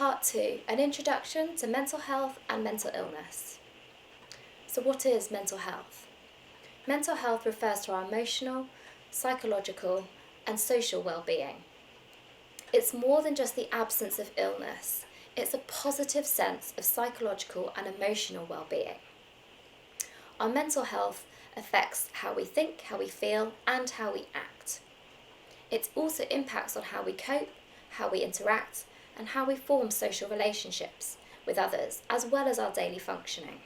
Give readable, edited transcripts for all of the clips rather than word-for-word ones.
Part 2, an introduction to mental health and mental illness. So what is mental health? Mental health refers to our emotional, psychological and social well-being. It's more than just the absence of illness, it's a positive sense of psychological and emotional well-being. Our mental health affects how we think, how we feel and how we act. It also impacts on how we cope, how we interact and how we form social relationships with others, as well as our daily functioning.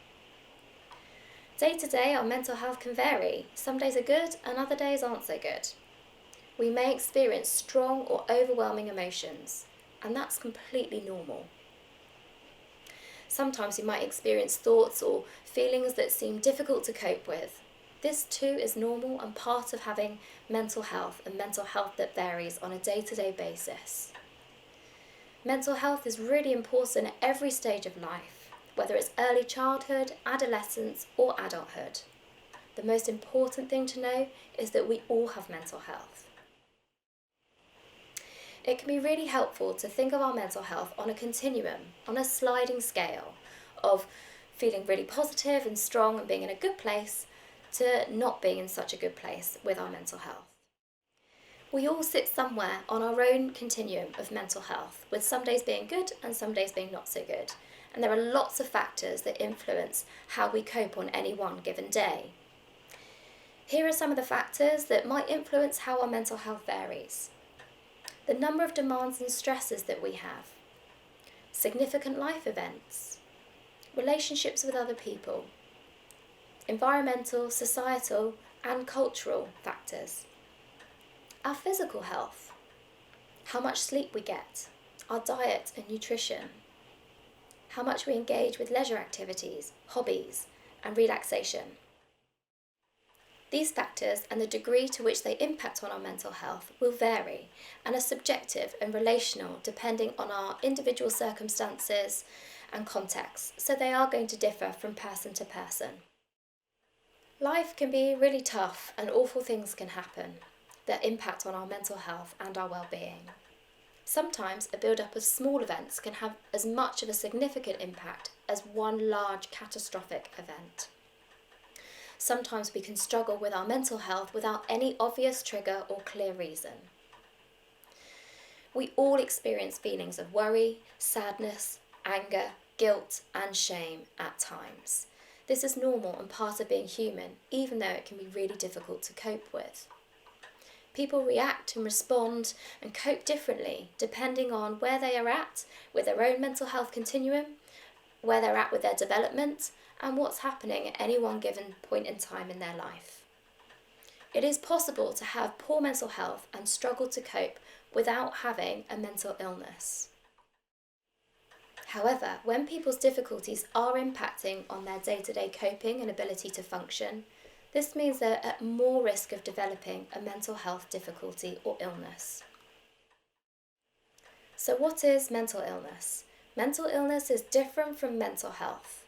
Day to day, our mental health can vary. Some days are good and other days aren't so good. We may experience strong or overwhelming emotions, and that's completely normal. Sometimes you might experience thoughts or feelings that seem difficult to cope with. This too is normal and part of having mental health, and mental health that varies on a day-to-day basis. Mental health is really important at every stage of life, whether it's early childhood, adolescence or adulthood. The most important thing to know is that we all have mental health. It can be really helpful to think of our mental health on a continuum, on a sliding scale of feeling really positive and strong and being in a good place to not being in such a good place with our mental health. We all sit somewhere on our own continuum of mental health, with some days being good and some days being not so good. And there are lots of factors that influence how we cope on any one given day. Here are some of the factors that might influence how our mental health varies. The number of demands and stresses that we have, significant life events, relationships with other people, environmental, societal and cultural factors, our physical health, how much sleep we get, our diet and nutrition, how much we engage with leisure activities, hobbies and relaxation. These factors and the degree to which they impact on our mental health will vary and are subjective and relational depending on our individual circumstances and contexts, so they are going to differ from person to person. Life can be really tough and awful things can happen that impact on our mental health and our well-being. Sometimes a build-up of small events can have as much of a significant impact as one large catastrophic event. Sometimes we can struggle with our mental health without any obvious trigger or clear reason. We all experience feelings of worry, sadness, anger, guilt and shame at times. This is normal and part of being human, even though it can be really difficult to cope with. People react and respond and cope differently depending on where they are at with their own mental health continuum, where they're at with their development, and what's happening at any one given point in time in their life. It is possible to have poor mental health and struggle to cope without having a mental illness. However, when people's difficulties are impacting on their day-to-day coping and ability to function, this means they're at more risk of developing a mental health difficulty or illness. So what is mental illness? Mental illness is different from mental health.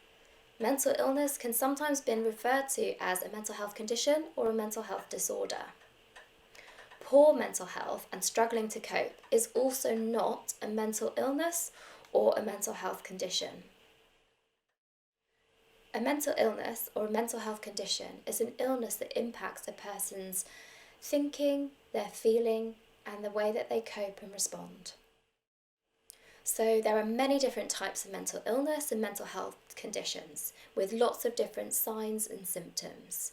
Mental illness can sometimes be referred to as a mental health condition or a mental health disorder. Poor mental health and struggling to cope is also not a mental illness or a mental health condition. A mental illness or a mental health condition is an illness that impacts a person's thinking, their feeling, and the way that they cope and respond. So there are many different types of mental illness and mental health conditions with lots of different signs and symptoms.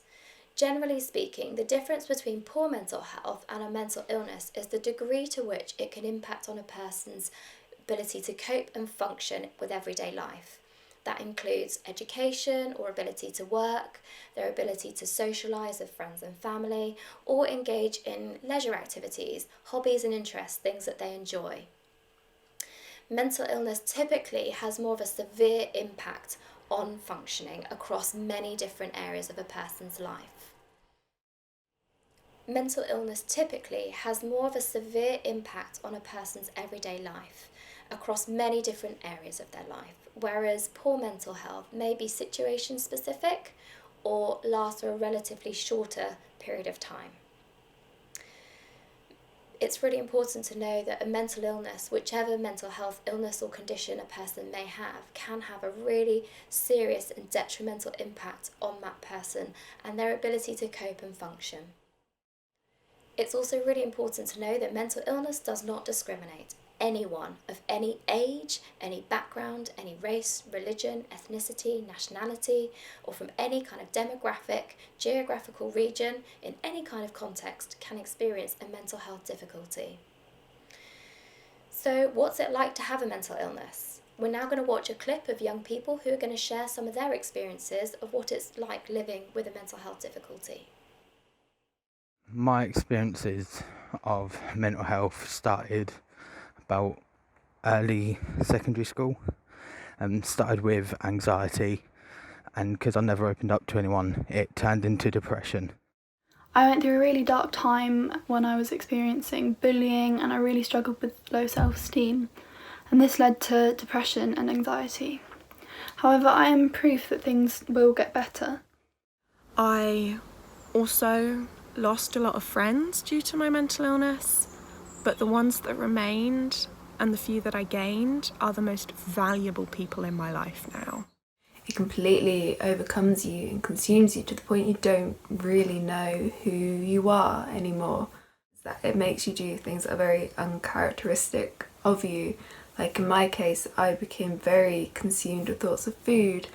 Generally speaking, the difference between poor mental health and a mental illness is the degree to which it can impact on a person's ability to cope and function with everyday life. That includes education or ability to work, their ability to socialise with friends and family, or engage in leisure activities, hobbies and interests, things that they enjoy. Mental illness typically has more of a severe impact on functioning across many different areas of a person's life. Mental illness typically has more of a severe impact on a person's everyday life across many different areas of their life, whereas poor mental health may be situation specific or last for a relatively shorter period of time. It's really important to know that a mental illness, whichever mental health illness or condition a person may have, can have a really serious and detrimental impact on that person and their ability to cope and function. It's also really important to know that mental illness does not discriminate. Anyone of any age, any background, any race, religion, ethnicity, nationality, or from any kind of demographic, geographical region, in any kind of context, can experience a mental health difficulty. So, what's it like to have a mental illness? We're now going to watch a clip of young people who are going to share some of their experiences of what it's like living with a mental health difficulty. My experiences of mental health started about early secondary school, and started with anxiety, and because I never opened up to anyone, it turned into depression. I went through a really dark time when I was experiencing bullying, and I really struggled with low self-esteem, and this led to depression and anxiety. However, I am proof that things will get better. I also lost a lot of friends due to my mental illness, but the ones that remained and the few that I gained are the most valuable people in my life now. It completely overcomes you and consumes you to the point you don't really know who you are anymore. It makes you do things that are very uncharacteristic of you. Like in my case, I became very consumed with thoughts of food.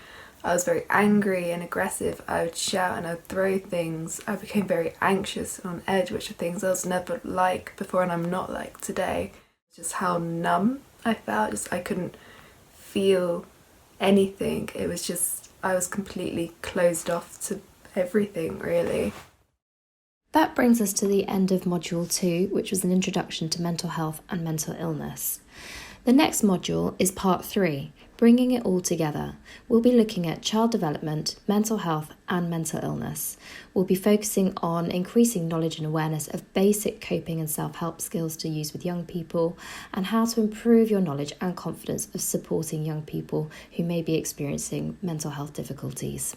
I was very angry and aggressive. I would shout and I would throw things. I became very anxious and on edge, which are things I was never like before and I'm not like today. Just how numb I felt. I couldn't feel anything. It was just, I was completely closed off to everything, really. That brings us to the end of Module 2, which was an introduction to mental health and mental illness. The next module is Part 3, bringing it all together. We'll be looking at child development, mental health and mental illness. We'll be focusing on increasing knowledge and awareness of basic coping and self-help skills to use with young people, and how to improve your knowledge and confidence of supporting young people who may be experiencing mental health difficulties.